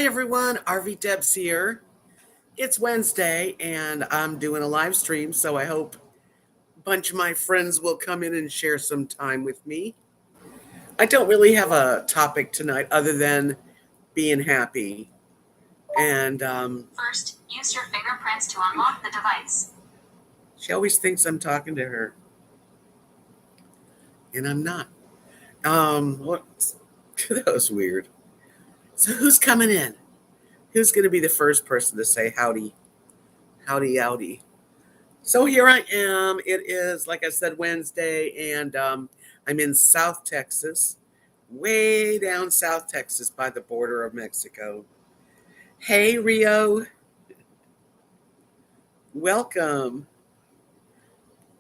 Hi everyone, RVDebs here. It's Wednesday and I'm doing a live stream, so I hope a bunch of my friends will come in and share some time with me. I don't really have a topic tonight other than being happy. And First, use your fingerprints to unlock the device. She always thinks I'm talking to her, and I'm not. What? That was weird. So who's coming in? Who's going to be the first person to say howdy? Howdy, howdy. So here I am. It is, like I said, Wednesday, and I'm in South Texas, way down South Texas by the border of Mexico. Hey, Rio. Welcome.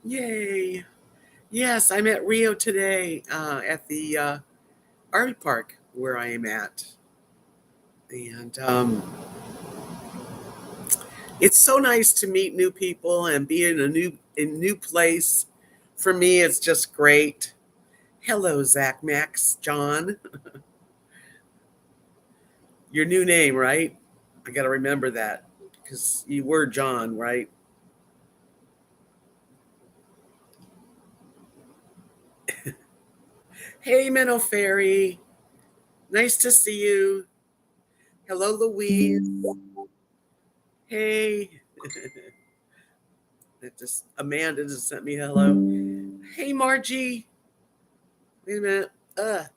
Yay. Yes, I'm at Rio today at the RV park where I am at. And it's so nice to meet new people and be in a new place. For me, it's just great. Hello, Zach, Max, John. Your new name, right? I got to remember that because you were John, right? Hey, Minnow Fairy. Nice to see you. Hello, Louise. Hey. Amanda just sent me hello. Hey, Margie. Wait a minute.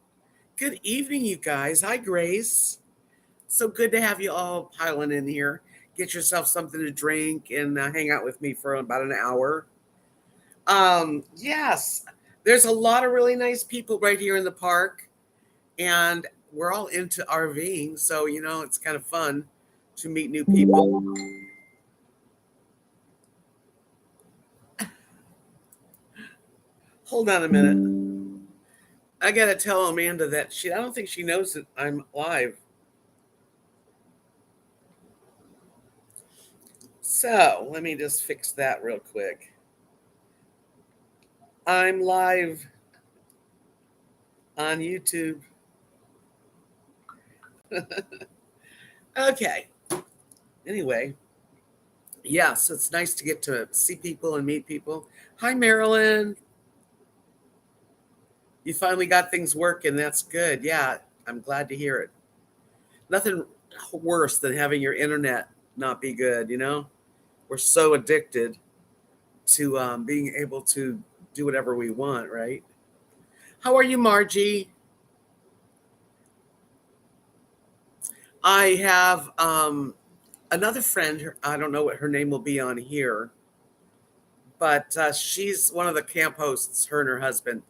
Good evening, you guys. Hi, Grace. So good to have you all piling in here. Get yourself something to drink and hang out with me for about an hour. Yes, there's a lot of really nice people right here in the park, and we're all into RVing, so it's kind of fun to meet new people. Hold on a minute. I gotta tell Amanda that I don't think she knows that I'm live. So let me just fix that real quick. I'm live on YouTube. Okay. Anyway, yes, it's nice to get to see people and meet people. Hi, Marilyn. You finally got things working. That's good. Yeah, I'm glad to hear it. Nothing worse than having your internet not be good, We're so addicted to being able to do whatever we want, right? How are you, Margie? I have another friend. I don't know what her name will be on here, but she's one of the camp hosts, her and her husband.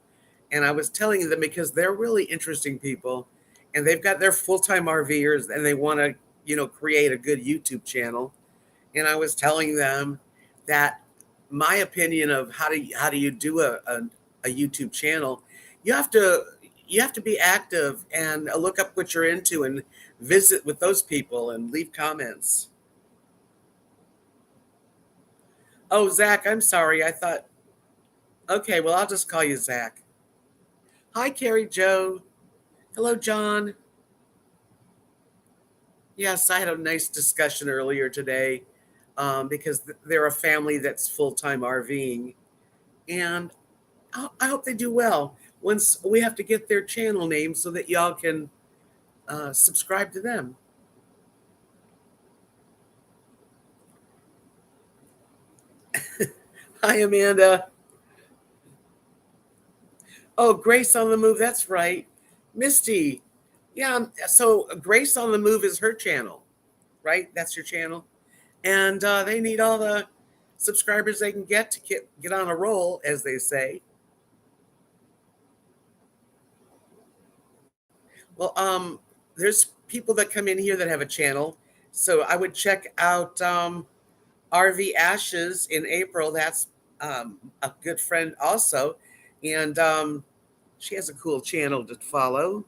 And I was telling them because they're really interesting people, and they've got their full-time RVers, and they want to, create a good YouTube channel. And I was telling them that my opinion of how do you do a YouTube channel, you have to be active and look up what you're into and visit with those people and leave comments. Oh, Zach, I'm sorry. I thought, okay, well, I'll just call you Zach. Hi, Carrie Joe. Hello, John. Yes, I had a nice discussion earlier today because they're a family that's full-time RVing. And I hope they do well. Once we have to get their channel name so that y'all can subscribe to them. Hi, Amanda. Oh, Grace on the Move. That's right. Misty. Yeah. So Grace on the Move is her channel, right? That's your channel. And they need all the subscribers they can get to get on a roll, as they say. Well, there's people that come in here that have a channel. So I would check out RV Ashes in April. That's a good friend also. And she has a cool channel to follow.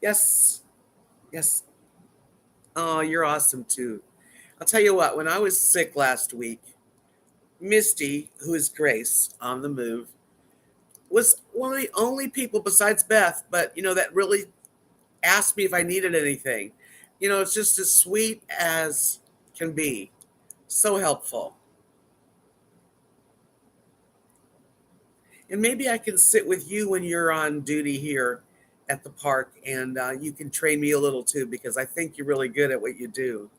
Yes. Yes. Oh, you're awesome too. I'll tell you what, when I was sick last week, Misty, who is Grace on the Move, was one of the only people besides Beth, but that really asked me if I needed anything. It's just as sweet as can be. So helpful. And maybe I can sit with you when you're on duty here at the park, and you can train me a little too, because I think you're really good at what you do.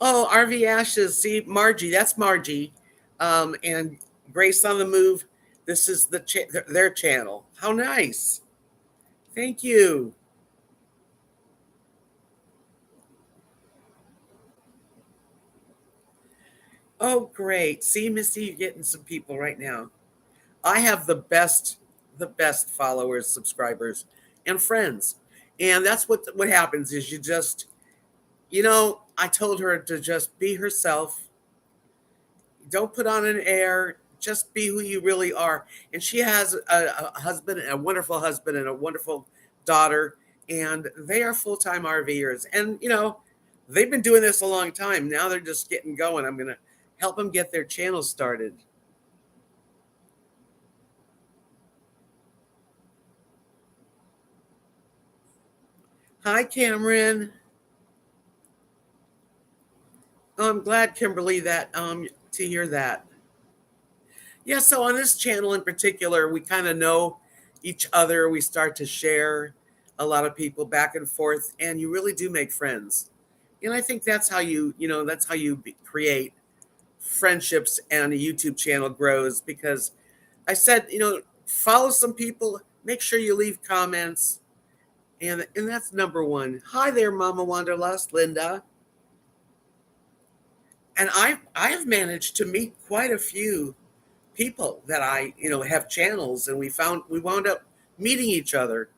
Oh, RV Ashes. See, Margie, that's Margie. And Grace on the Move. This is their channel. How nice. Thank you. Oh, great. See, Missy, you're getting some people right now. I have the best followers, subscribers, and friends. And that's what happens is I told her to just be herself. Don't put on an air. Just be who you really are. And she has a husband, a wonderful husband, and a wonderful daughter. And they are full-time RVers. And, they've been doing this a long time. Now they're just getting going. I'm going to help them get their channel started. Hi, Cameron. Oh, I'm glad, Kimberly, that to hear that. Yeah, so on this channel in particular, we kind of know each other. We start to share a lot of people back and forth, and you really do make friends. And I think that's how you create friendships, and a YouTube channel grows. Because I said, follow some people, make sure you leave comments, and that's number one. Hi there, Mama Wanderlust, Linda. And I have managed to meet quite a few people that I have channels, and we wound up meeting each other.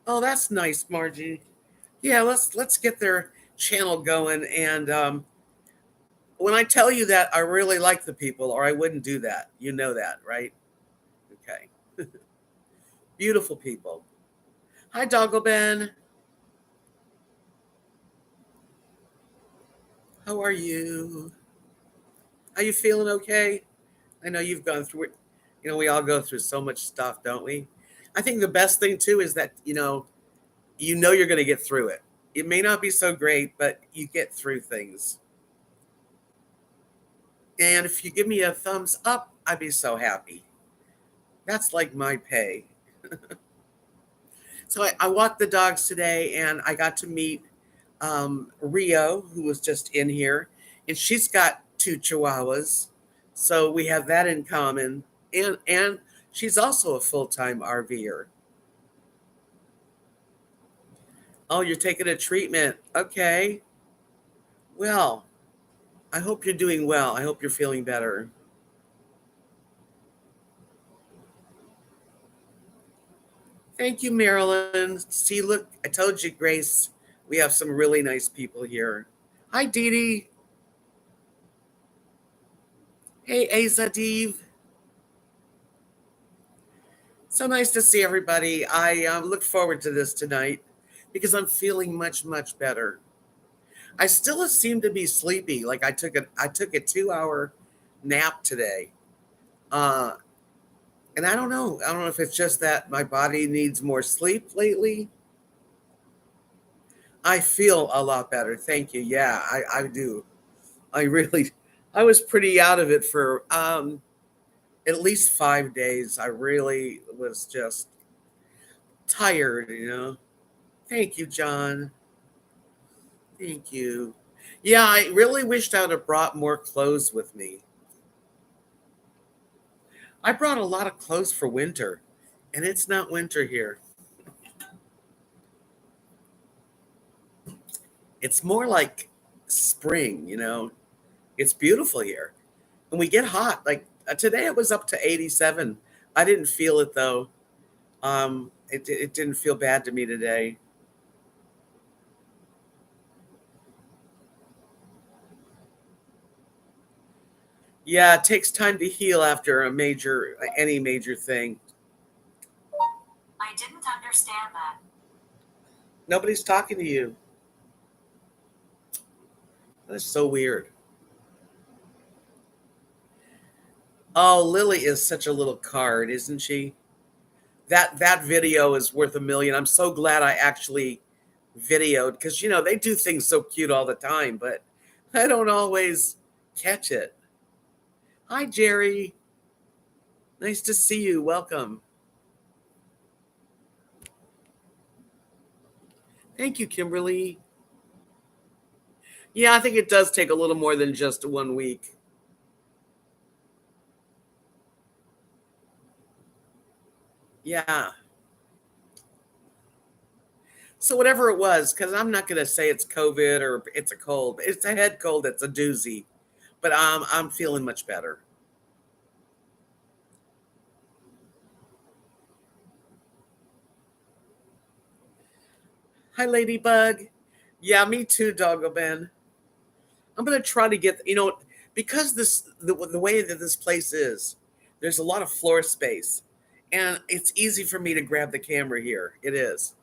Oh, that's nice, Margie. Yeah, let's get their channel going. And when I tell you that I really like the people, or I wouldn't do that, you know that, right? Okay. Beautiful people. Hi, Doggle Ben. How are you? Are you feeling okay? I know you've gone through it. We all go through so much stuff, don't we? I think the best thing too is that you're going to get through it. It may not be so great, but you get through things. And if you give me a thumbs up, I'd be so happy. That's like my pay. So I walked the dogs today, and I got to meet Rio, who was just in here, and she's got two Chihuahuas. So we have that in common. And she's also a full-time RVer. Oh, you're taking a treatment. Okay. Well, I hope you're doing well. I hope you're feeling better. Thank you, Marilyn. See, look, I told you, Grace, we have some really nice people here. Hi, Dee Dee. Hey, Azadiv. So nice to see everybody. I look forward to this tonight because I'm feeling much, much better. I still seem to be sleepy. Like I took a 2 hour nap today. Uh, and I don't know. I don't know if it's just that my body needs more sleep lately. I feel a lot better. Thank you. Yeah, I do. I was pretty out of it for at least 5 days. I really was just tired. Thank you, John. Thank you. Yeah, I really wished I would have brought more clothes with me. I brought a lot of clothes for winter, and it's not winter here. It's more like spring. It's beautiful here. And we get hot. Like today it was up to 87. I didn't feel it though. It didn't feel bad to me today. Yeah, it takes time to heal after any major thing. I didn't understand that. Nobody's talking to you. That's so weird. Oh, Lily is such a little card, isn't she? That video is worth a million. I'm so glad I actually videoed because they do things so cute all the time, but I don't always catch it. Hi, Jerry. Nice to see you. Welcome. Thank you, Kimberly. Yeah, I think it does take a little more than just 1 week. Yeah. So whatever it was, because I'm not going to say it's COVID or it's a cold. It's a head cold. It's a doozy, but I'm feeling much better. Hi, Ladybug. Yeah, me too, Doggo Ben. I'm gonna try to get because the way that this place is, there's a lot of floor space, and it's easy for me to grab the camera here. It is.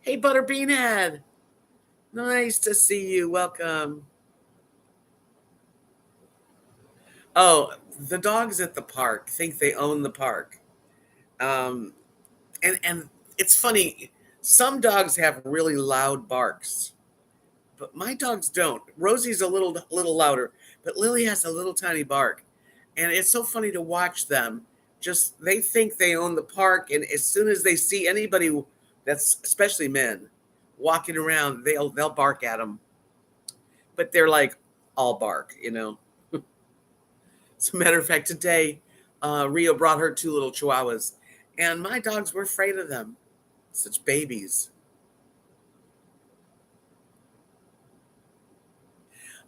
Hey, Butterbean Head. Nice to see you. Welcome. Oh, the dogs at the park think they own the park. Um, and it's funny. Some dogs have really loud barks, but my dogs don't. Rosie's a little louder, but Lily has a little tiny bark, and it's so funny to watch them. Just they think they own the park, and as soon as they see anybody that's especially men walking around, they'll bark at them. But they're like all bark. As a matter of fact, today Rio brought her two little chihuahuas, and my dogs were afraid of them. Such babies.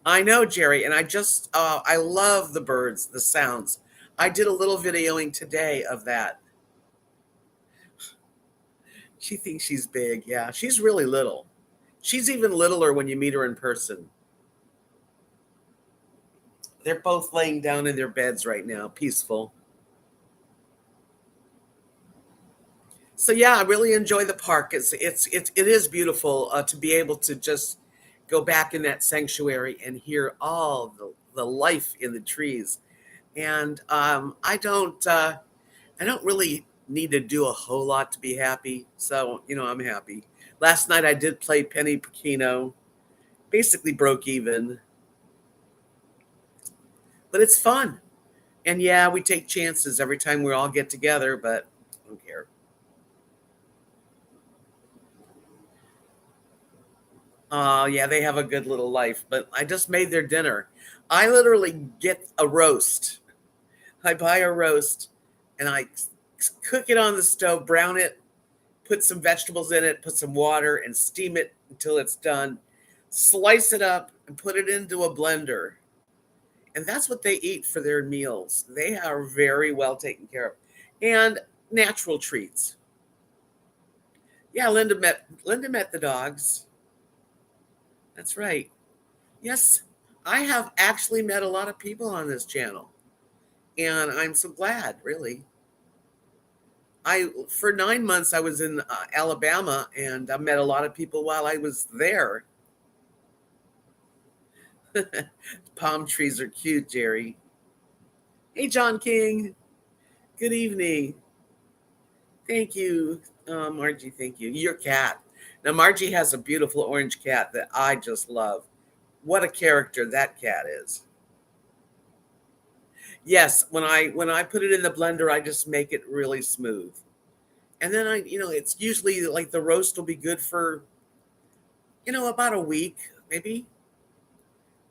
I know, Jerry, and I love the birds, the sounds. I did a little videoing today of that. She thinks she's big. Yeah, she's really little. She's even littler when you meet her in person. They're both laying down in their beds right now, peaceful. So yeah, I really enjoy the park. It is beautiful to be able to just go back in that sanctuary and hear all the life in the trees. And I don't really need to do a whole lot to be happy. So, I'm happy. Last night I did play Penny Pacino, basically broke even, but it's fun. And yeah, we take chances every time we all get together, but I don't care. Yeah, they have a good little life, but I just made their dinner. I literally get a roast. I buy a roast and I cook it on the stove, brown it, put some vegetables in it, put some water, and steam it until it's done. Slice it up and put it into a blender. And that's what they eat for their meals. They are very well taken care of. And natural treats. Yeah, Linda met the dogs. That's right. Yes, I have actually met a lot of people on this channel. And I'm so glad, really. I for 9 months I was in Alabama, and I met a lot of people while I was there. Palm trees are cute, Jerry. Hey, John King. Good evening. Thank you, Margie. Thank you. Your cat. Now, Margie has a beautiful orange cat that I just love. What a character that cat is. Yes, when I put it in the blender, I just make it really smooth. And then it's usually like the roast will be good for, about a week, maybe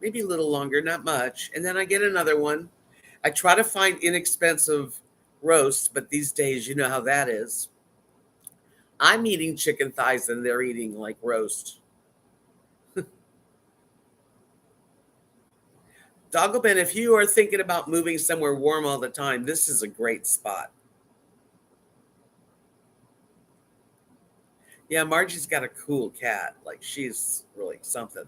a little longer, not much. And then I get another one. I try to find inexpensive roasts, but these days, you know how that is. I'm eating chicken thighs and they're eating like roast. Dagobin, if you are thinking about moving somewhere warm all the time, this is a great spot. Yeah, Margie's got a cool cat. Like she's really something.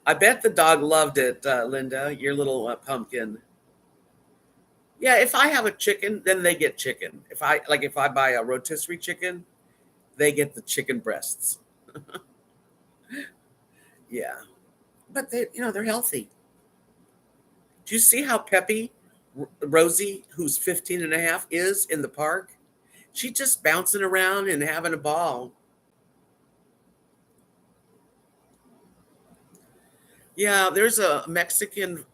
I bet the dog loved it, Linda, your little pumpkin. Yeah, if I have a chicken, then they get chicken. If I buy a rotisserie chicken, They get the chicken breasts. Yeah. But they're healthy. Do you see how peppy Rosie, who's 15 and a half, is in the park? She's just bouncing around and having a ball. Yeah, there's a Mexican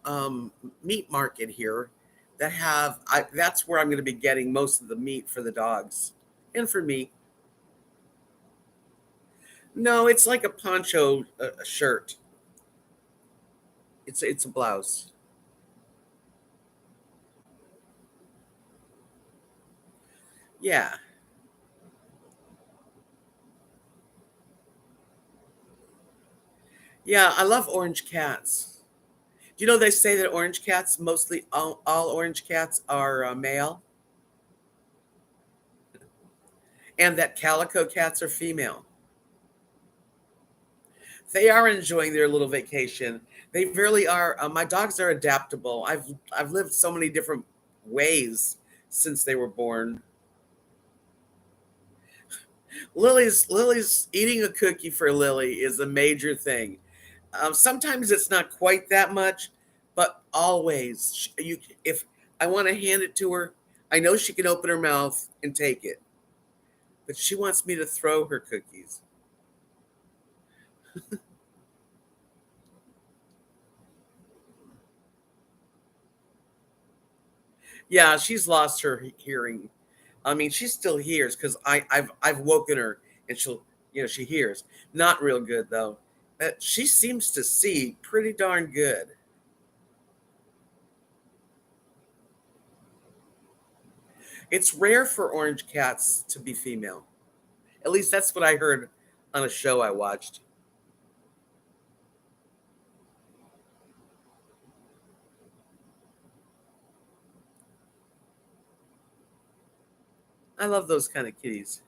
meat market here that's where I'm going to be getting most of the meat for the dogs and for me. No, it's like a poncho a shirt. It's a blouse. Yeah. Yeah, I love orange cats. Do you know they say that orange cats, mostly all orange cats are male, and that calico cats are female? They are enjoying their little vacation. They really are. My dogs are adaptable. I've lived so many different ways since they were born. Lily's eating a cookie for Lily is a major thing. Sometimes it's not quite that much, but always you if I want to hand it to her, I know she can open her mouth and take it, but she wants me to throw her cookies. Yeah, she's lost her hearing. I mean, she still hears because I've woken her and she hears. Not real good though. She seems to see pretty darn good. It's rare for orange cats to be female. At least that's what I heard on a show I watched. I love those kind of kitties.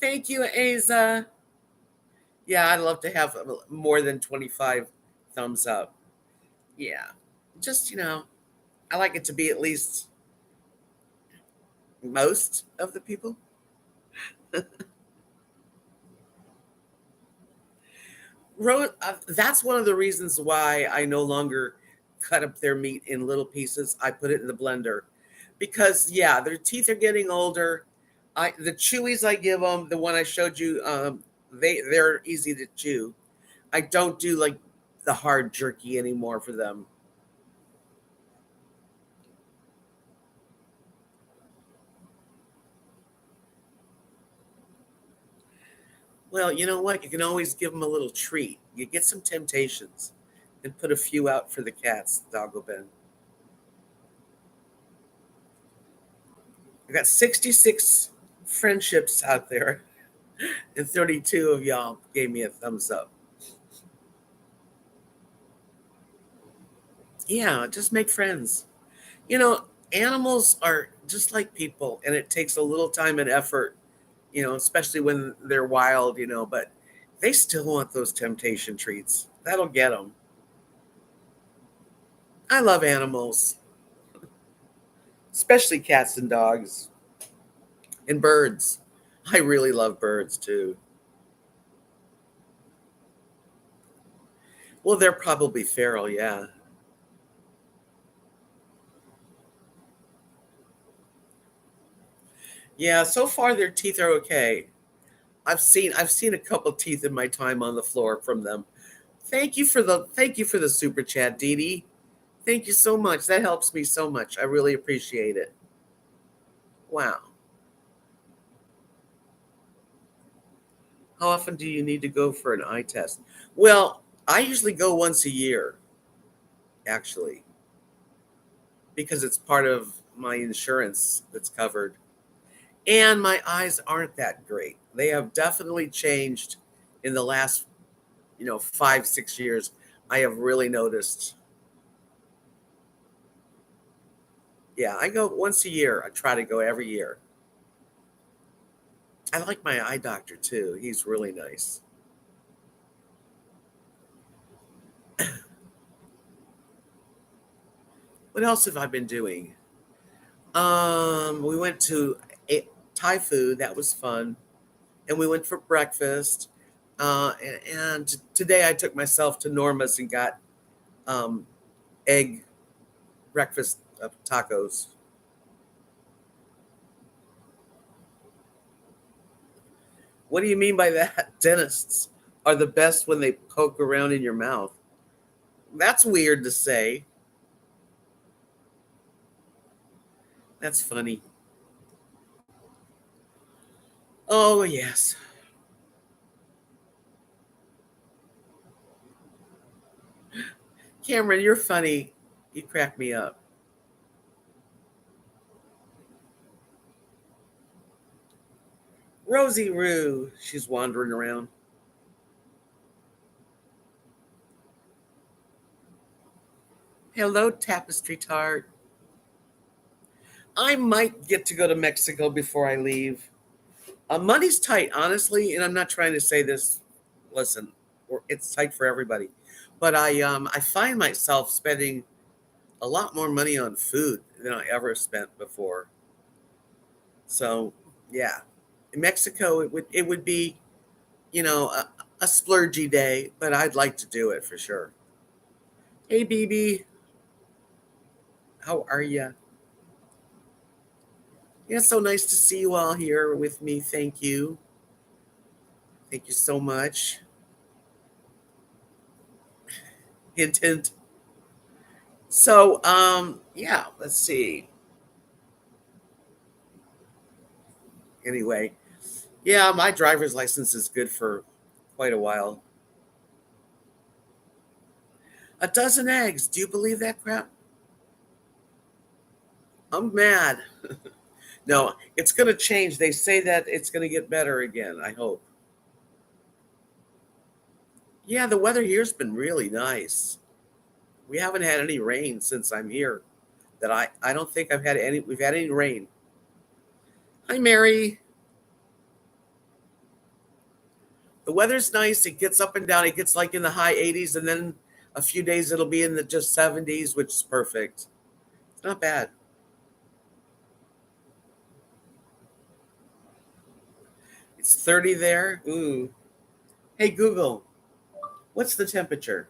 Thank you, Aza. Yeah, I'd love to have more than 25 thumbs up. Yeah. Just, I like it to be at least most of the people. That's one of the reasons why I no longer cut up their meat in little pieces. I put it in the blender because, yeah, their teeth are getting older. The chewies I give them, the one I showed you, they're easy to chew. I don't do like the hard jerky anymore for them. Well, you know what? You can always give them a little treat. You get some temptations and put a few out for the cats, Doggo Ben. I got 66 friendships out there, and 32 of y'all gave me a thumbs up. Yeah, just make friends. You know, animals are just like people, and it takes a little time and effort, especially when they're wild, but they still want those temptation treats. That'll get them. I love animals, especially cats and dogs and birds. I really love birds too. Well, they're probably feral, yeah. Yeah, so far their teeth are okay. I've seen a couple teeth in my time on the floor from them. Thank you for the super chat, Dee Dee. Thank you so much. That helps me so much. I really appreciate it. Wow. How often do you need to go for an eye test? Well, I usually go once a year, actually, because it's part of my insurance that's covered. And my eyes aren't that great. They have definitely changed in the last, 5, 6 years. I have really noticed. Yeah, I go once a year. I try to go every year. I like my eye doctor too. He's really nice. What else have I been doing? We went to Thai food. That was fun. And we went for breakfast. And today I took myself to Norma's and got um, egg breakfast tacos. What do you mean by that? Dentists are the best when they poke around in your mouth. That's weird to say. That's funny. Oh, yes. Cameron, you're funny. You crack me up. Rosie Roo. She's wandering around. Hello, Tapestry Tart. I might get to go to Mexico before I leave. Money's tight, honestly, and I'm not trying to say this. Listen, it's tight for everybody, but I find myself spending a lot more money on food than I ever spent before. So yeah, in Mexico it would be a splurgy day, but I'd like to do it for sure. Hey, BB, how are you? Yeah, so nice to see you all here with me. Thank you so much. Hint, hint. So yeah, let's see. Anyway, yeah, my driver's license is good for quite a while. A dozen eggs. Do you believe that crap? I'm mad. No, it's going to change. They say that it's going to get better again, I hope. Yeah, the weather here's been really nice. We haven't had any rain since I'm here. That I don't think we've had any rain. Hi, Mary. The weather's nice. It gets up and down. It gets like in the high 80s, and then a few days it'll be in the just 70s, which is perfect. It's not bad. It's 30 there. Ooh. Hey, Google, what's the temperature?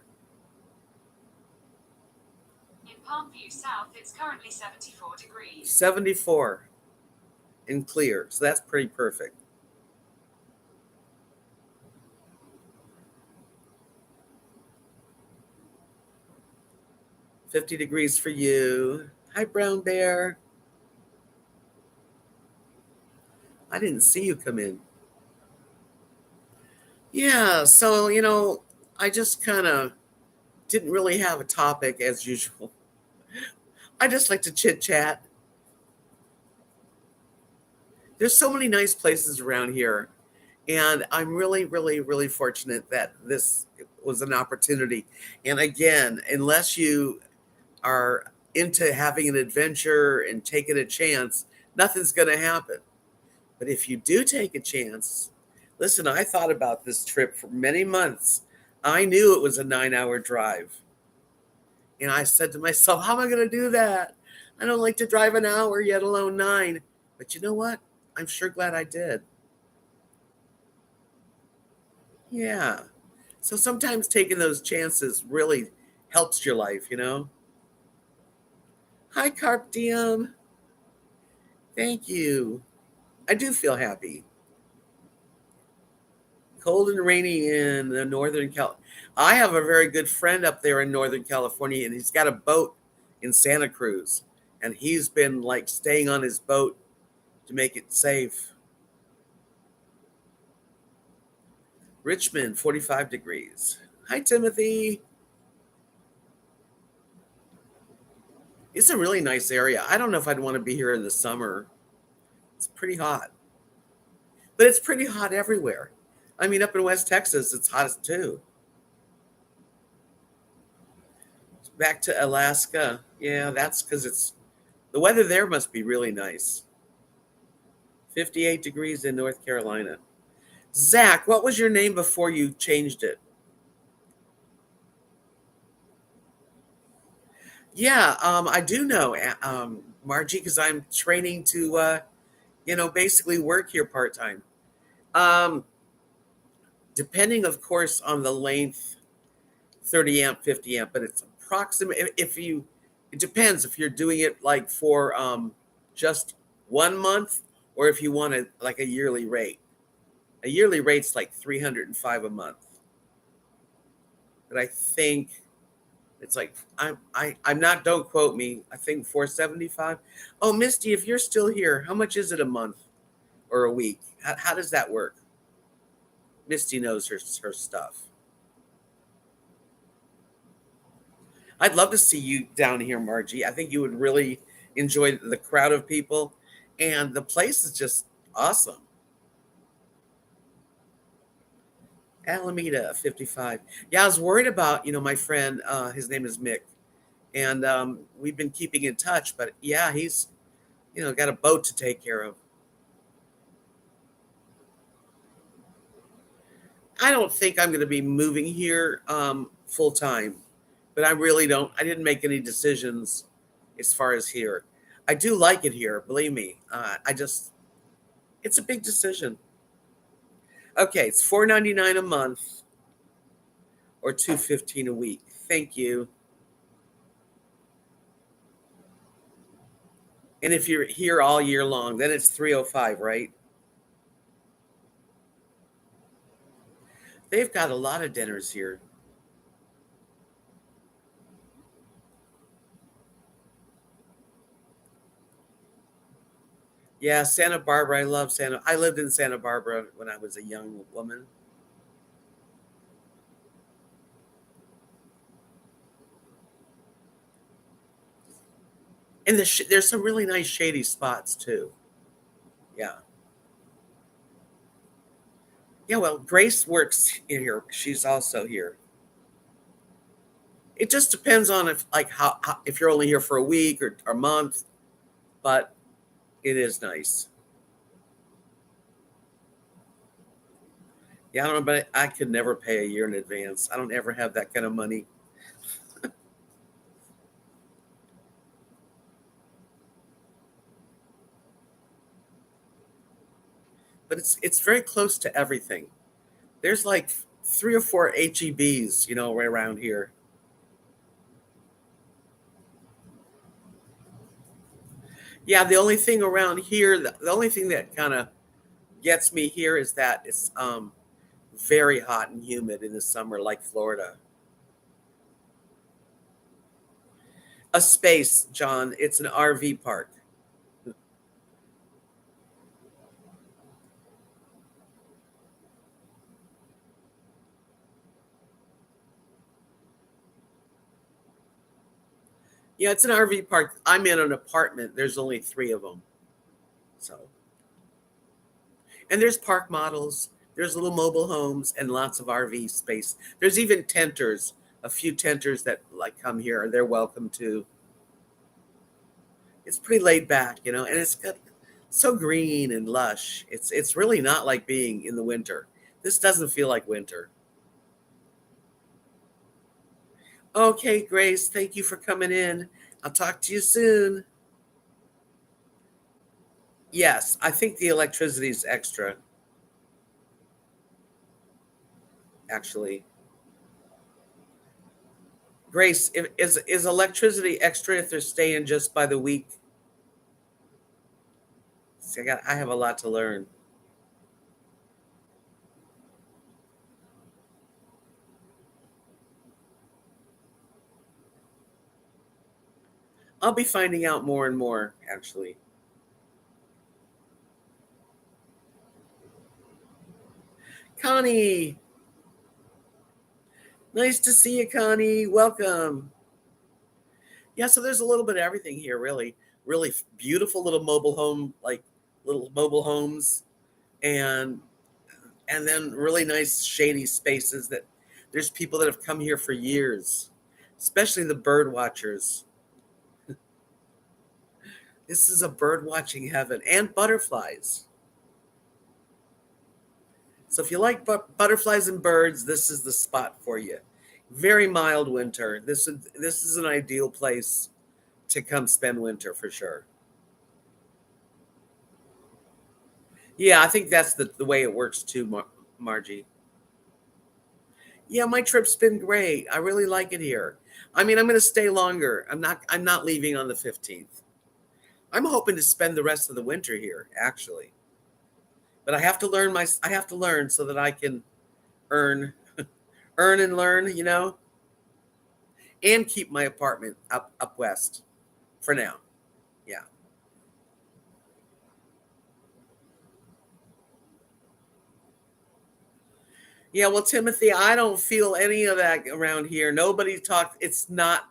In Palmview South, it's currently 74 degrees. 74 and clear. So that's pretty perfect. $50 for you. Hi, Brown Bear. I didn't see you come in. Yeah, so, I just kind of didn't really have a topic as usual. I just like to chit chat. There's so many nice places around here. And I'm really, really, really fortunate that this was an opportunity. And again, unless you are into having an adventure and taking a chance, nothing's going to happen. But if you do take a chance, listen, I thought about this trip for many months. I knew it was a 9-hour drive. And I said to myself, how am I going to do that? I don't like to drive an hour, yet alone 9. But you know what? I'm sure glad I did. Yeah. So sometimes taking those chances really helps your life. Hi, Carp Diem. Thank you. I do feel happy. Cold and rainy in the Northern Cal. I have a very good friend up there in Northern California, and he's got a boat in Santa Cruz, and he's been like staying on his boat to make it safe. Richmond, 45 degrees. Hi, Timothy. It's a really nice area. I don't know if I'd want to be here in the summer. It's pretty hot, but it's pretty hot everywhere. I mean, up in West Texas, it's hot too. Back to Alaska. Yeah, that's because the weather there must be really nice. 58 degrees in North Carolina. Zach, what was your name before you changed it? Yeah, I do know, Margie, because I'm training to basically work here part-time. Um, Depending, of course, on the length, 30 amp, 50 amp, but it's approximate. It depends if you're doing it like for just 1 month or if you want it like a yearly rate. A yearly rate's like 305 a month. But I think it's like I'm not. Don't quote me. I think 475. Oh, Misty, if you're still here, how much is it a month or a week? How does that work? Misty knows her stuff. I'd love to see you down here, Margie. I think you would really enjoy the crowd of people, and the place is just awesome. Alameda 55. Yeah, I was worried about my friend. His name is Mick, and we've been keeping in touch. But yeah, he's got a boat to take care of. I don't think I'm going to be moving here full time, but I really don't. I didn't make any decisions as far as here. I do like it here, believe me. It's a big decision. Okay, it's $4.99 a month or $2.15 a week. Thank you. And if you're here all year long, then it's 305, right? They've got a lot of dinners here. Yeah, Santa Barbara. I love Santa. I lived in Santa Barbara when I was a young woman. And there's some really nice shady spots too. Yeah. Yeah, well, Grace works in here. She's also here. It just depends on if like how if you're only here for a week or a month, but it is nice. Yeah, I don't know, but I could never pay a year in advance. I don't ever have that kind of money. But it's very close to everything. There's like three or four HEBs, right around here. Yeah, the only thing around here, the only thing that kind of gets me here is that it's very hot and humid in the summer, like Florida. A space, John. It's an RV park. Yeah, it's an RV park. I'm in an apartment. There's only three of them. So, and there's park models. There's little mobile homes and lots of RV space. There's even tenters. A few tenters that like come here. They're welcome to. It's pretty laid back, and it's got so green and lush. It's really not like being in the winter. This doesn't feel like winter. Okay, Grace, thank you for coming in. I'll talk to you soon. Yes, I think the electricity is extra, actually. Grace, is electricity extra if they're staying just by the week? See, I have a lot to learn. I'll be finding out more and more, actually. Connie, nice to see you, Connie. Welcome. Yeah, so there's a little bit of everything here, really. Really beautiful little mobile home, like little mobile homes, and and then really nice shady spaces that there's people that have come here for years, especially the bird watchers. This is a bird watching heaven and butterflies. So if you like butterflies and birds, this is the spot for you. Very mild winter. This is an ideal place to come spend winter for sure. Yeah, I think that's the way it works too, Margie. Yeah, my trip's been great. I really like it here. I mean, I'm going to stay longer. I'm not leaving on the 15th. I'm hoping to spend the rest of the winter here, actually. But I have to learn so that I can earn earn and learn, and keep my apartment up west for now. Yeah. Yeah, well, Timothy, I don't feel any of that around here. Nobody talks. It's not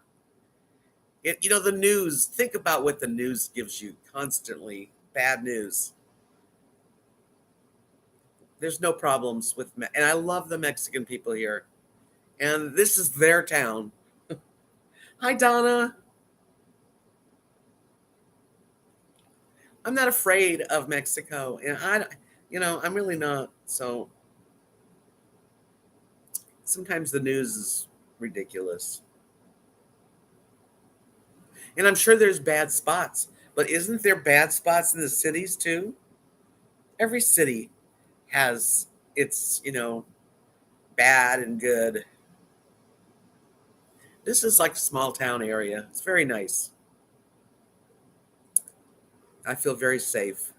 the news. Think about what the news gives you constantly. Bad news. There's no problems with and I love the Mexican people here. And this is their town. Hi, Donna. I'm not afraid of Mexico, and I'm really not. So sometimes the news is ridiculous, and I'm sure there's bad spots. But isn't there bad spots in the cities too? Every city has its, bad and good. This is like a small town area. It's very nice. I feel very safe.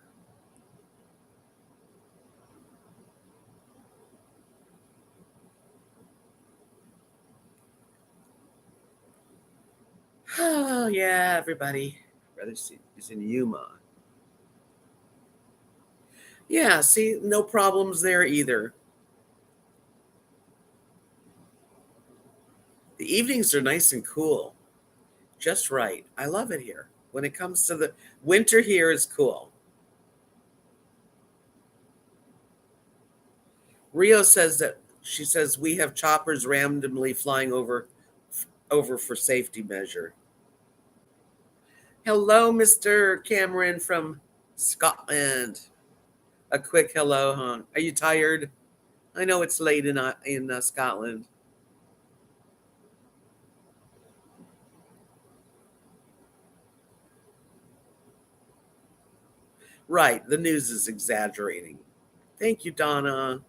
Oh yeah, everybody. Brother is in Yuma. Yeah, see, no problems there either. The evenings are nice and cool, just right. I love it here. When it comes to the winter, here is cool. Rio says that she says we have choppers randomly flying over for safety measure. Hello, Mr. Cameron from Scotland. A quick hello, huh? Are you tired? I know it's late in Scotland. Right, the news is exaggerating. Thank you, Donna.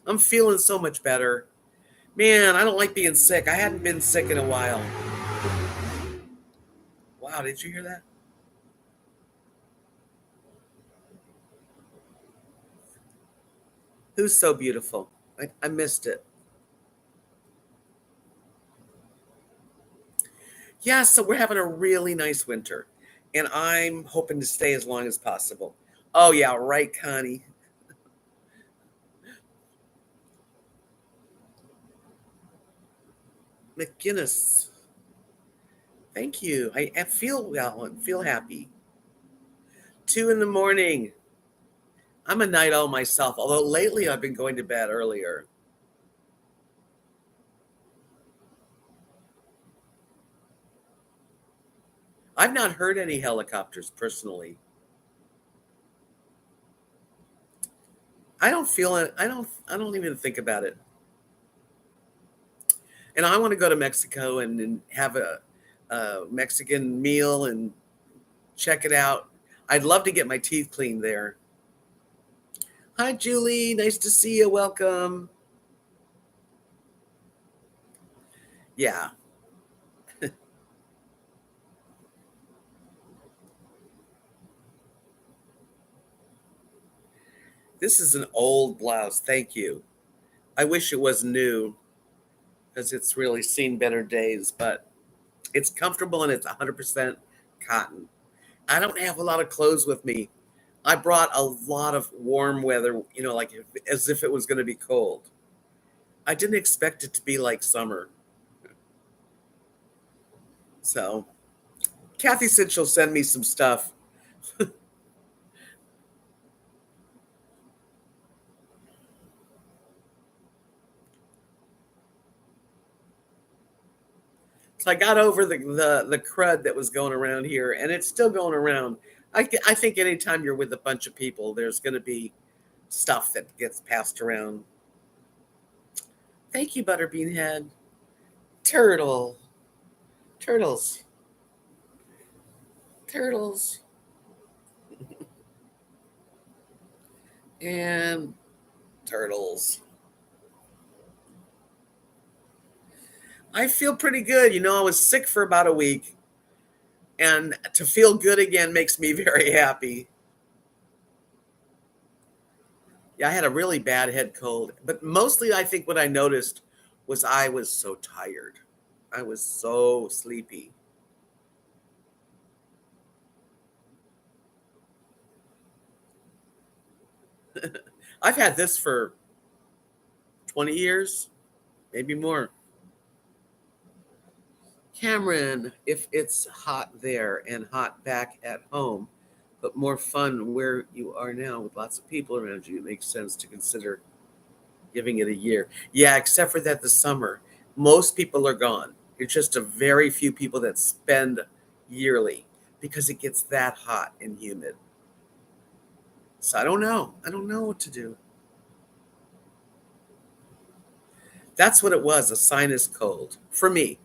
I'm feeling so much better. Man, I don't like being sick. I hadn't been sick in a while. Wow, did you hear that? Who's so beautiful? I missed it. Yeah, so we're having a really nice winter, and I'm hoping to stay as long as possible. Oh, yeah, right, Connie. McGinnis. Thank you. I feel well and feel happy. 2 in the morning. I'm a night owl myself, although lately I've been going to bed earlier. I've not heard any helicopters personally. I don't feel it. I don't even think about it. And I want to go to Mexico and have a Mexican meal and check it out. I'd love to get my teeth cleaned there. Hi, Julie. Nice to see you. Welcome. Yeah, this is an old blouse. Thank you. I wish it was new because it's really seen better days, but it's comfortable and it's 100% cotton. I don't have a lot of clothes with me. I brought a lot of warm weather, like as if it was going to be cold. I didn't expect it to be like summer. So, Kathy said she'll send me some stuff. So I got over the crud that was going around here, and it's still going around. I think anytime you're with a bunch of people, there's going to be stuff that gets passed around. Thank you, Butterbean Head. Turtle. Turtles. Turtles. And turtles. I feel pretty good. I was sick for about a week, and to feel good again makes me very happy. Yeah, I had a really bad head cold, but mostly I think what I noticed was I was so tired. I was so sleepy. I've had this for 20 years, maybe more. Cameron, if it's hot there and hot back at home, but more fun where you are now with lots of people around you, it makes sense to consider giving it a year. Yeah, except for that the summer, most people are gone. It's just a very few people that spend yearly because it gets that hot and humid. So I don't know. I don't know what to do. That's what it was, a sinus cold for me.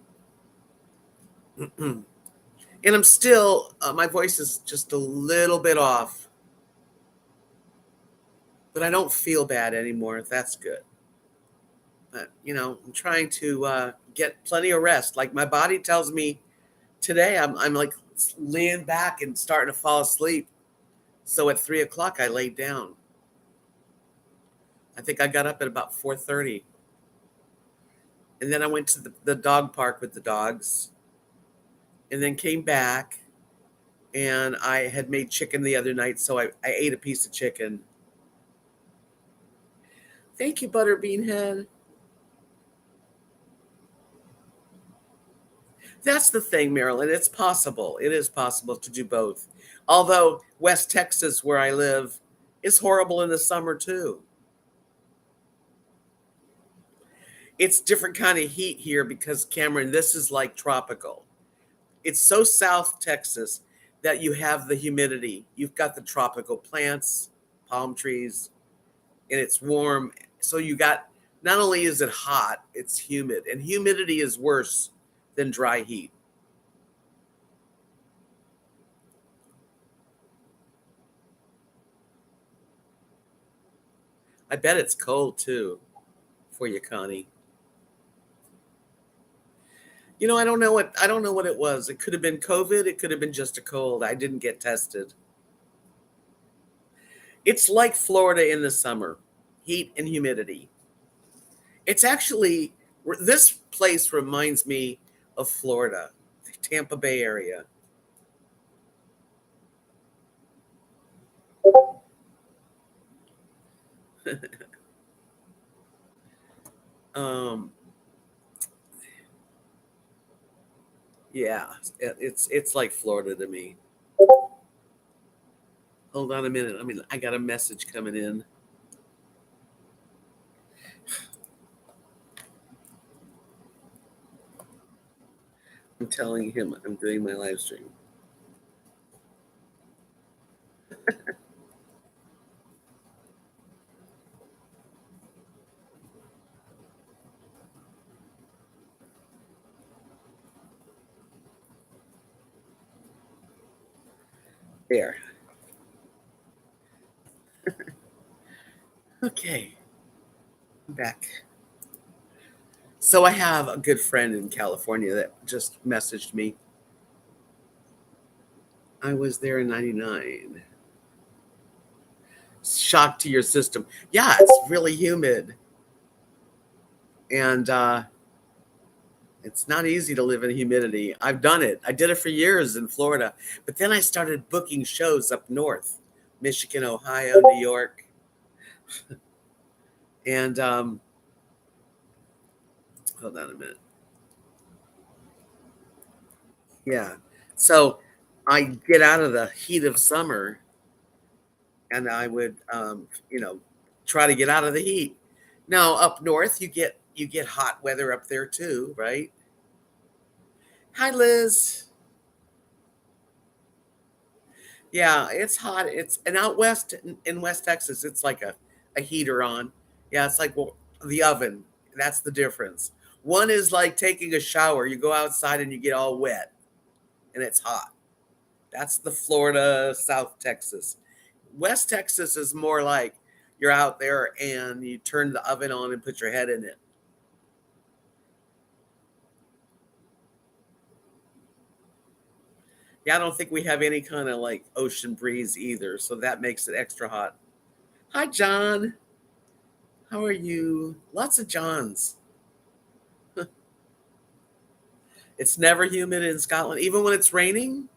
And I'm still, my voice is just a little bit off, but I don't feel bad anymore. That's good. But, I'm trying to get plenty of rest. Like my body tells me today, I'm like laying back and starting to fall asleep. So at 3 o'clock, I laid down. I think I got up at about 4:30, and then I went to the dog park with the dogs, and then came back. And I had made chicken the other night, so I ate a piece of chicken. Thank you, Butterbean Head. That's the thing, Marilyn. It's possible. It is possible to do both. Although West Texas, where I live, is horrible in the summer too. It's different kind of heat here because Cameron, this is like tropical. It's so South Texas that you have the humidity. You've got the tropical plants, palm trees, and it's warm. So you got, not only is it hot, it's humid, and humidity is worse than dry heat. I bet it's cold too for you, Connie. I don't know what it was. It could have been COVID, it could have been just a cold. I didn't get tested. It's like Florida in the summer. Heat and humidity. It's actually, this place reminds me of Florida, the Tampa Bay area. um yeah, it's like Florida to me. Hold on a minute. I got a message coming in. I'm telling him I'm doing my live stream. There. Okay, I'm back. So I have a good friend in California that just messaged me. I was there in 99. Shock to your system. Yeah, it's really humid. And it's not easy to live in humidity. I've done it. I did it for years in Florida. But then I started booking shows up north, Michigan, Ohio, New York. And hold on a minute. Yeah. So I get out of the heat of summer and I would, try to get out of the heat. Now up north, you get hot weather up there too, right? Hi, Liz. Yeah, it's hot. It's and out west in West Texas, it's like a heater on. Yeah, it's like, well, the oven. That's the difference. One is like taking a shower. You go outside and you get all wet, and it's hot. That's the Florida, South Texas. West Texas is more like you're out there and you turn the oven on and put your head in it. Yeah, I don't think we have any kind of like ocean breeze either, so that makes it extra hot. Hi, John. How are you? Lots of Johns. It's never humid in Scotland, even when it's raining.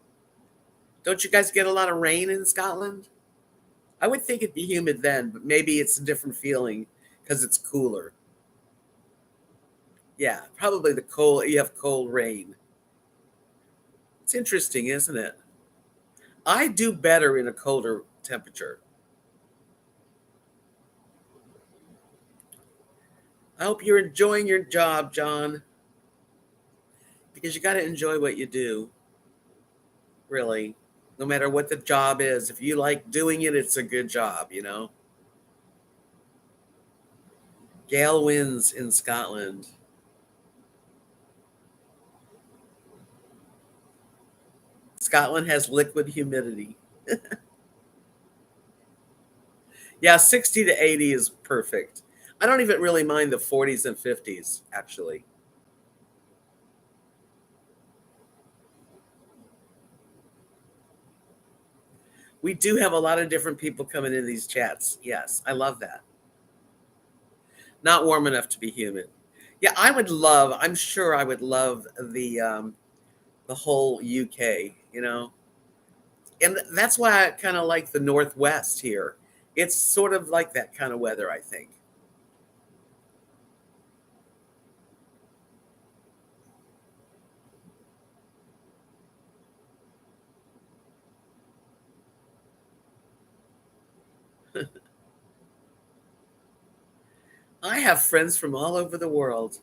Don't you guys get a lot of rain in Scotland? I would think it'd be humid then, but maybe it's a different feeling because it's cooler. Yeah, probably the cold. You have cold rain. It's interesting, isn't it? I do better in a colder temperature. I hope you're enjoying your job, John, because you got to enjoy what you do, really. No matter what the job is, if you like doing it, it's a good job. Gale winds in Scotland. Scotland has liquid humidity. Yeah, 60 to 80 is perfect. I don't even really mind the 40s and 50s, actually. We do have a lot of different people coming in these chats. Yes, I love that. Not warm enough to be humid. Yeah, I'm sure I would love the whole UK. And that's why I kind of like the Northwest here. It's sort of like that kind of weather, I think. I have friends from all over the world.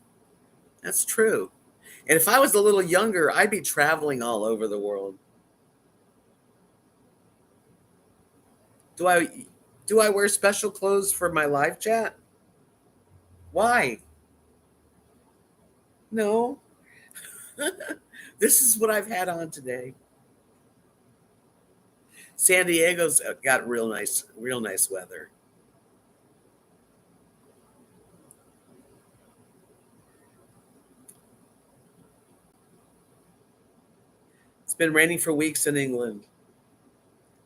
That's true. And if I was a little younger, I'd be traveling all over the world. Do I do I wear special clothes for my live chat? Why? No. This is what I've had on today. San Diego's got real nice weather. It's been raining for weeks in England.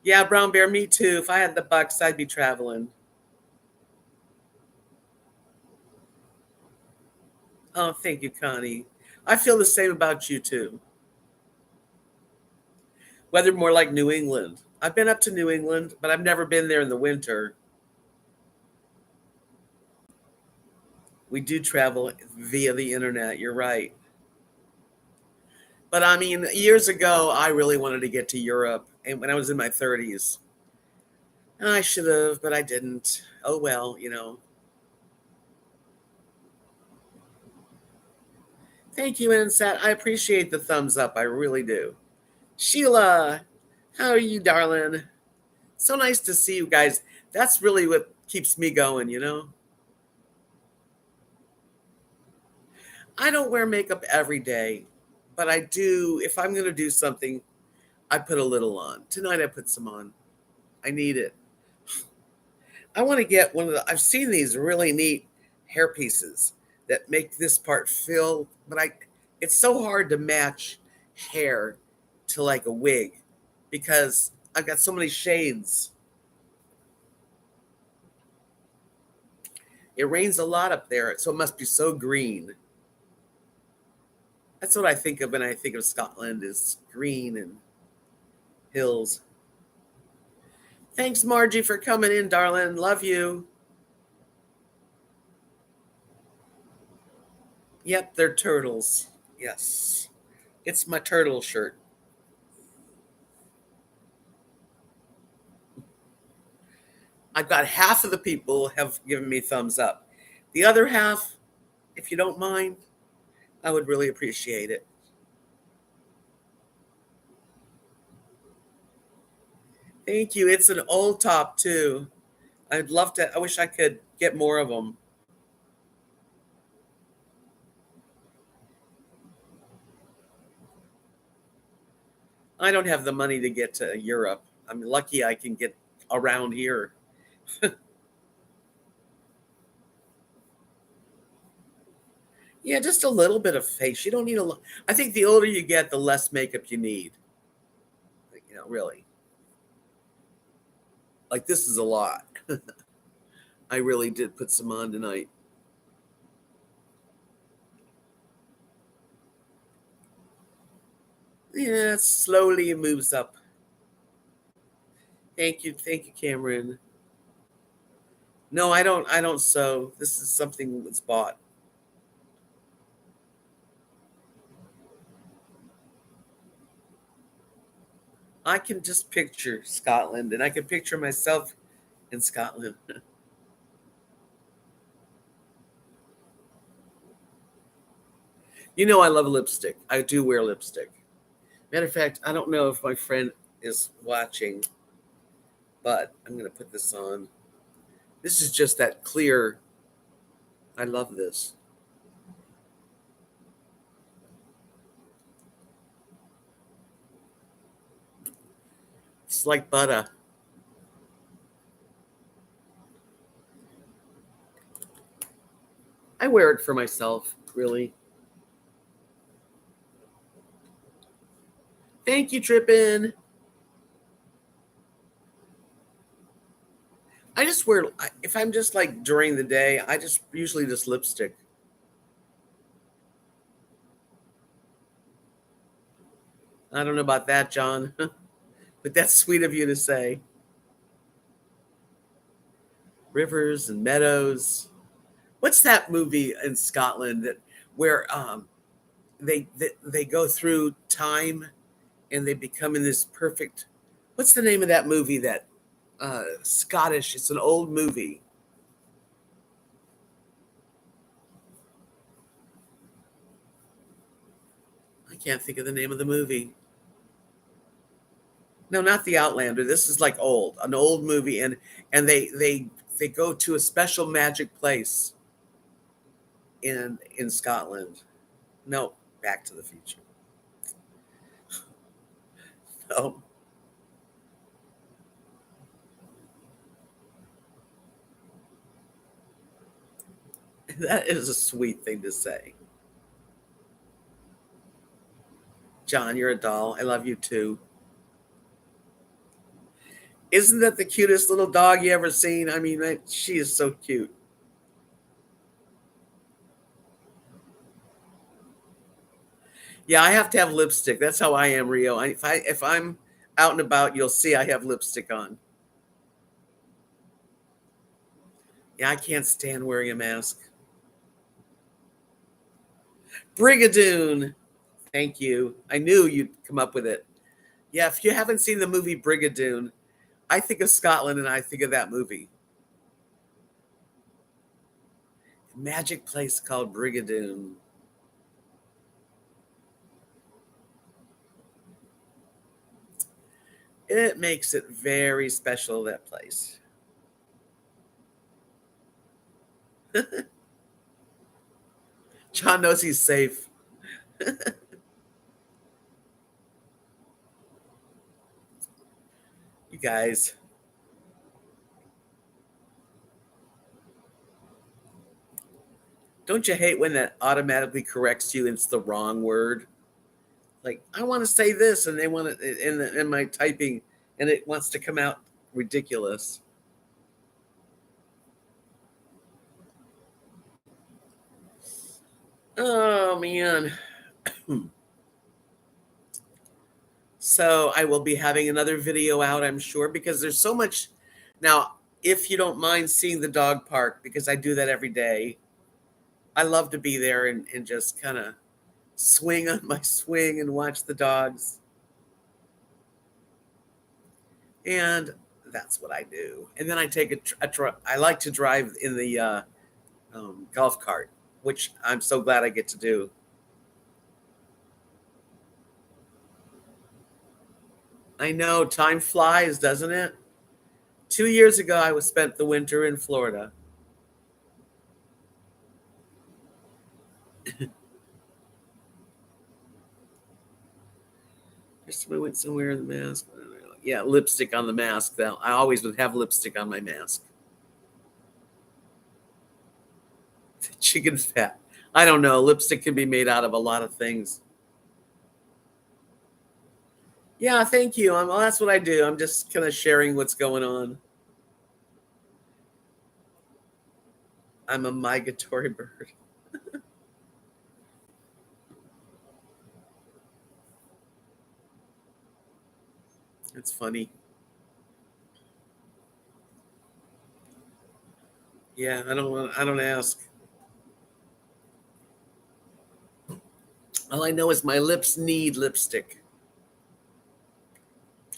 Yeah, Brown Bear, me too. If I had the bucks, I'd be traveling. Oh, thank you, Connie. I feel the same about you too. Weather more like New England. I've been up to New England, but I've never been there in the winter. We do travel via the internet. You're right. But I mean, years ago, I really wanted to get to Europe, and when I was in my 30s, I should have, but I didn't. Oh well. Thank you, Insat. I appreciate the thumbs up. I really do. Sheila, how are you, darling? So nice to see you guys. That's really what keeps me going. I don't wear makeup every day, but I do. If I'm going to do something, I put a little on. Tonight I put some on. I need it. I want to get one of the. I've seen these really neat hair pieces that make this part fill, but it's so hard to match hair to like a wig because I've got so many shades. It rains a lot up there, so it must be so green. That's what I think of when I think of Scotland is green and hills. Thanks, Margie, for coming in, darling. Love you. Yep, they're turtles. Yes. It's my turtle shirt. I've got half of the people have given me thumbs up. The other half, if you don't mind, I would really appreciate it. Thank you. It's an old top too. I'd love to. I wish I could get more of them. I don't have the money to get to Europe. I'm lucky I can get around here. Yeah, just a little bit of face. You don't need a lot. I think the older you get, the less makeup you need. Really. Like this is a lot. I really did put some on tonight. Yeah, slowly it moves up. Thank you, Cameron. No, I don't sew. This is something that's bought. I can just picture Scotland, and I can picture myself in Scotland. I love lipstick. I do wear lipstick. Matter of fact, I don't know if my friend is watching, but I'm going to put this on. This is just that clear. I love this. It's like butter. I wear it for myself, really. Thank you, Trippin. I just wear, if I'm just like during the day, I just usually just lipstick. I don't know about that, John, but that's sweet of you to say. Rivers and meadows. What's that movie in Scotland that where they go through time and they become in this perfect. What's the name of that movie? That Scottish. It's an old movie. I can't think of the name of the movie. No, not the Outlander. This is like an old movie, and they go to a special magic place in Scotland. No, Back to the Future. No, that is a sweet thing to say. John, you're a doll. I love you too. Isn't that the cutest little dog you ever seen? I mean, she is so cute. Yeah, I have to have lipstick. That's how I am, Rio. If I'm out and about, you'll see I have lipstick on. Yeah, I can't stand wearing a mask. Brigadoon. Thank you. I knew you'd come up with it. Yeah, if you haven't seen the movie Brigadoon, I think of Scotland and I think of that movie. A magic place called Brigadoon. It makes it very special, that place. John knows he's safe. You guys. Don't you hate when that automatically corrects you and it's the wrong word? Like, I want to say this, and they want it in my typing, and it wants to come out ridiculous. Oh, man. So I will be having another video out, I'm sure, because there's so much. Now, if you don't mind seeing the dog park, because I do that every day, I love to be there and just kind of swing on my swing and watch the dogs. And that's what I do. And then I take I like to drive in the golf cart, which I'm so glad I get to do. I know time flies, doesn't it? 2 years ago, I was spent the winter in Florida. Somebody went somewhere in the mask. Yeah, lipstick on the mask. I always would have lipstick on my mask. Chicken fat. I don't know. Lipstick can be made out of a lot of things. Yeah, thank you. Well, that's what I do. I'm just kind of sharing what's going on. I'm a migratory bird. It's funny. Yeah, I don't ask. All I know is my lips need lipstick.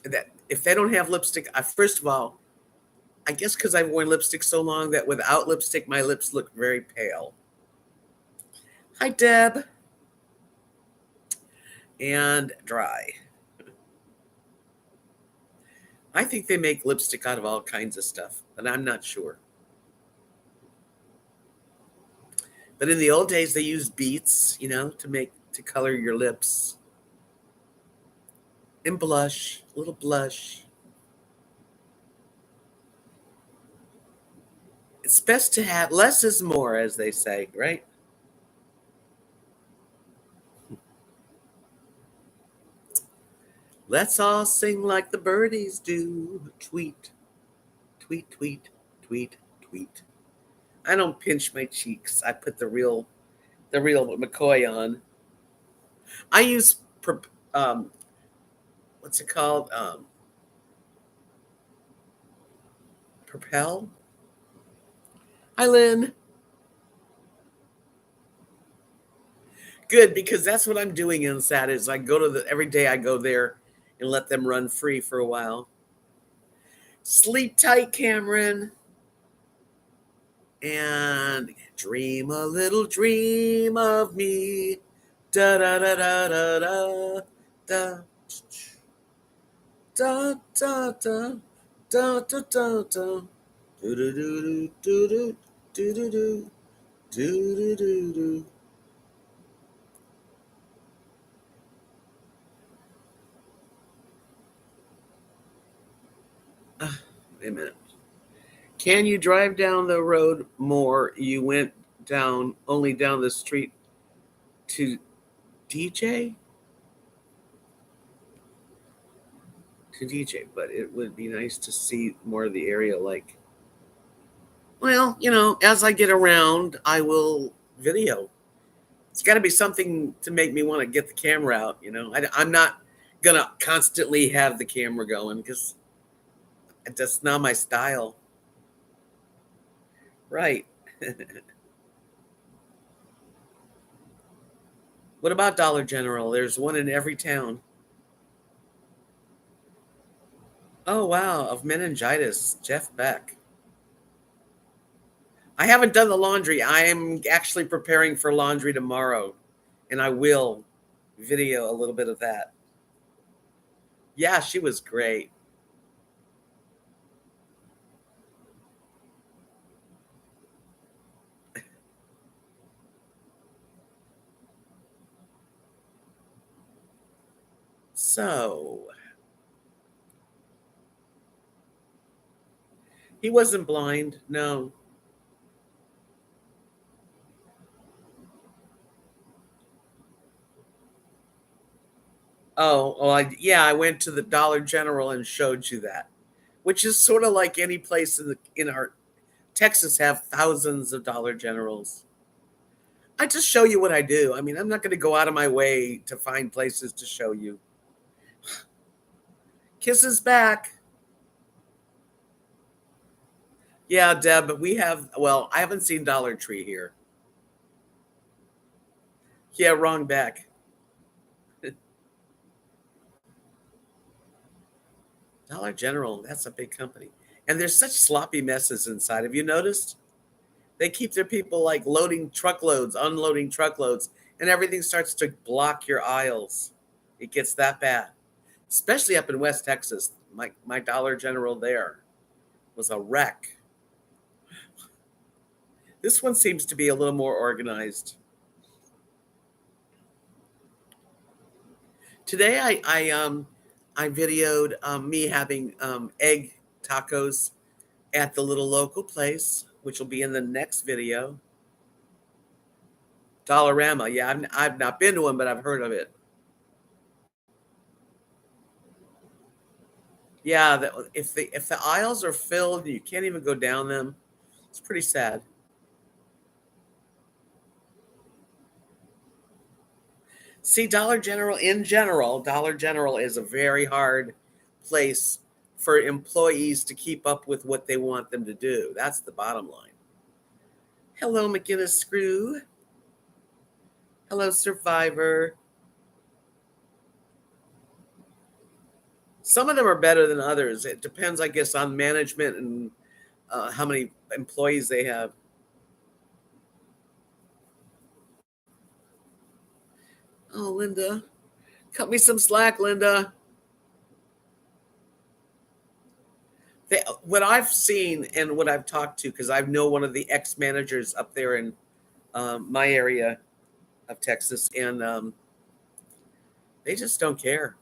That if they don't have lipstick, first of all, I guess because I've worn lipstick so long that without lipstick, my lips look very pale. Hi, Deb. And dry. I think they make lipstick out of all kinds of stuff, but I'm not sure. But in the old days, they used beets, to color your lips. And blush, a little blush. It's best to have less is more, as they say, right? Let's all sing like the birdies do. Tweet, tweet, tweet, tweet, tweet. I don't pinch my cheeks. I put the real McCoy on. I use um, what's it called? Propel. Hi, Lynn. Good, because that's what I'm doing inside. Is I go to every day. I go there and let them run free for a while. Sleep tight, Cameron, and dream a little dream of me. Da da da da da da da da da da da da da da. Do do do do do do do do do do do do. Wait a minute. Can you drive down the road more? You went only down the street to DJ? To DJ, but it would be nice to see more of the area. Well, as I get around, I will video. It's got to be something to make me want to get the camera out. I'm not going to constantly have the camera going because that's not my style. Right. What about Dollar General? There's one in every town. Oh, wow. Of meningitis, Jeff Beck. I haven't done the laundry. I am actually preparing for laundry tomorrow, and I will video a little bit of that. Yeah, she was great. So, he wasn't blind. No. Oh, well, I went to the Dollar General and showed you that, which is sort of like any place in our Texas have thousands of Dollar Generals. I just show you what I do. I mean, I'm not going to go out of my way to find places to show you. Kisses back. Yeah, Deb, but I haven't seen Dollar Tree here. Yeah, wrong back. Dollar General, that's a big company. And there's such sloppy messes inside. Have you noticed? They keep their people like loading truckloads, unloading truckloads, and everything starts to block your aisles. It gets that bad, especially up in West Texas. My Dollar General there was a wreck. This one seems to be a little more organized. Today I videoed me having egg tacos at the little local place, which will be in the next video. Dollarama. Yeah, I've not been to one, but I've heard of it. Yeah, if the aisles are filled, you can't even go down them. It's pretty sad. See, Dollar General is a very hard place for employees to keep up with what they want them to do. That's the bottom line. Hello, McGinnis Screw. Hello, Survivor. Some of them are better than others. It depends, I guess, on management and how many employees they have. Oh, Linda. Cut me some slack, Linda. What I've seen and what I've talked to, because I know one of the ex-managers up there in my area of Texas, and they just don't care.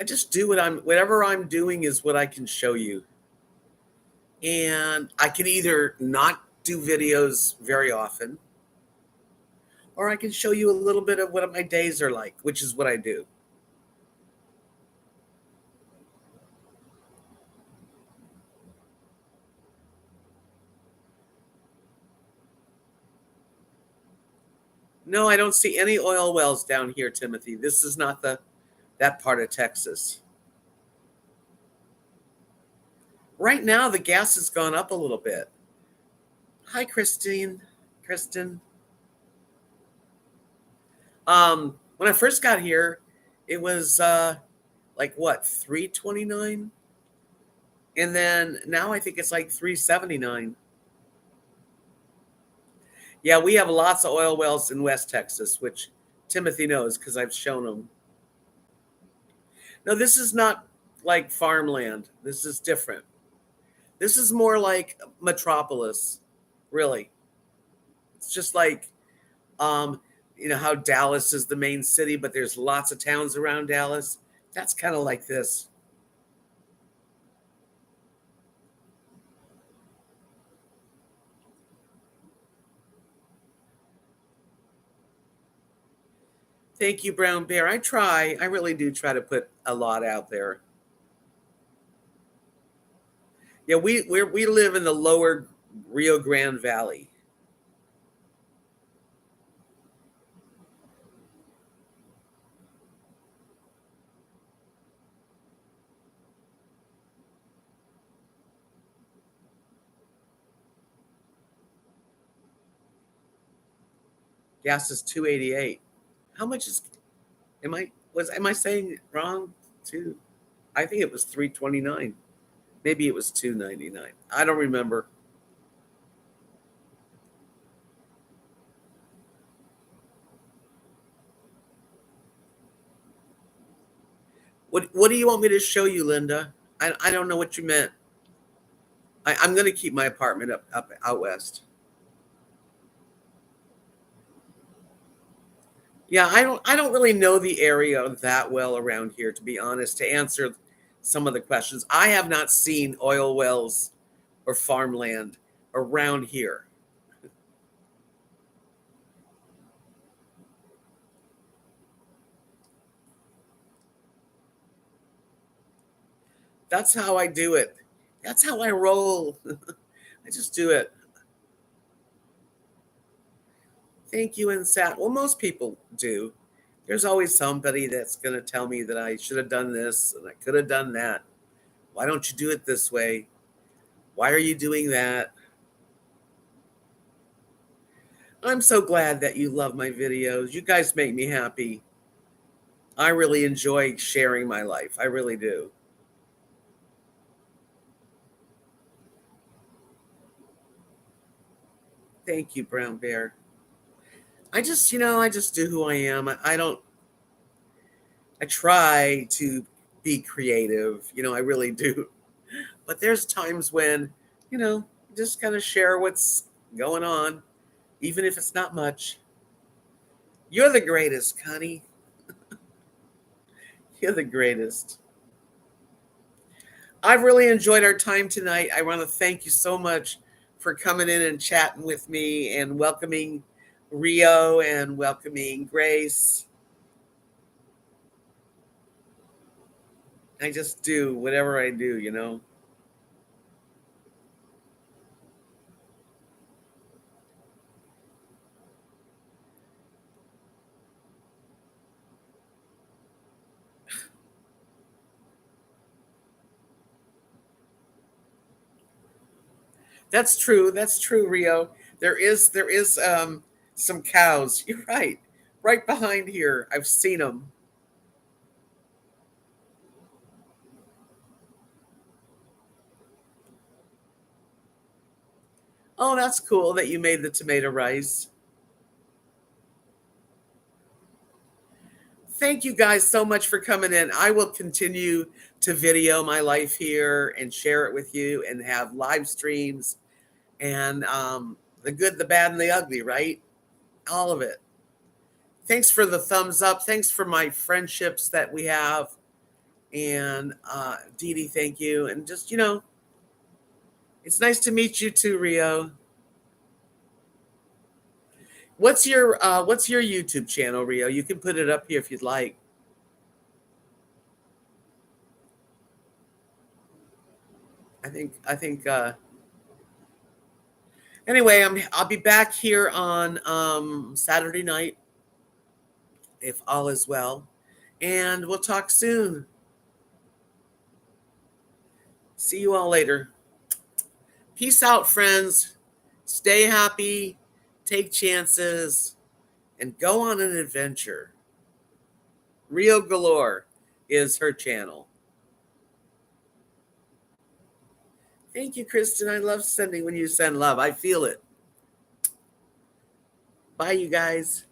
I just do whatever I'm doing is what I can show you. And I can either not do videos very often, or I can show you a little bit of what my days are like, which is what I do. No, I don't see any oil wells down here, Timothy. This is not that part of Texas. Right now, the gas has gone up a little bit. Hi, Christine. Kristen. When I first got here, it was like what, 3.29, and then now I think it's like 3.79. Yeah, we have lots of oil wells in West Texas, which Timothy knows because I've shown him. No, this is not like farmland. This is different. This is more like metropolis, really. It's just like, um, how Dallas is the main city, but there's lots of towns around Dallas. That's kind of like this. Thank you, Brown Bear. I try. I really do try to put a lot out there. Yeah, we live in the lower Rio Grande Valley. Gas is 2.88. How much is? Am I saying it wrong too? I think it was 3.29. Maybe it was 2.99. I don't remember. What do you want me to show you, Linda? I don't know what you meant. I'm going to keep my apartment up out west. Yeah, I don't really know the area that well around here, to be honest, to answer some of the questions. I have not seen oil wells or farmland around here. That's how I do it. That's how I roll. I just do it. Thank you, Insat. Well, most people do. There's always somebody that's going to tell me that I should have done this and I could have done that. Why don't you do it this way? Why are you doing that? I'm so glad that you love my videos. You guys make me happy. I really enjoy sharing my life. I really do. Thank you, Brown Bear. I just do who I am. I don't, I try to be creative. I really do. But there's times when, just kind of share what's going on, even if it's not much. You're the greatest, Connie. You're the greatest. I've really enjoyed our time tonight. I want to thank you so much for coming in and chatting with me and welcoming Rio and welcoming Grace. I just do whatever I do, you know. That's true. That's true, Rio. There is some cows. You're right. Right behind here. I've seen them. Oh, that's cool that you made the tomato rice. Thank you guys so much for coming in. I will continue to video my life here and share it with you and have live streams and the good, the bad, and the ugly, right? All of it. Thanks for the thumbs up. Thanks for my friendships that we have. And Dee Dee, thank you. And just, it's nice to meet you too, Rio. What's your YouTube channel, Rio? You can put it up here if you'd like. I think anyway, I'll be back here on Saturday night if all is well. And we'll talk soon. See you all later. Peace out, friends. Stay happy, take chances, and go on an adventure. Rio Galore is her channel. Thank you, Kristen. I love sending when you send love. I feel it. Bye, you guys.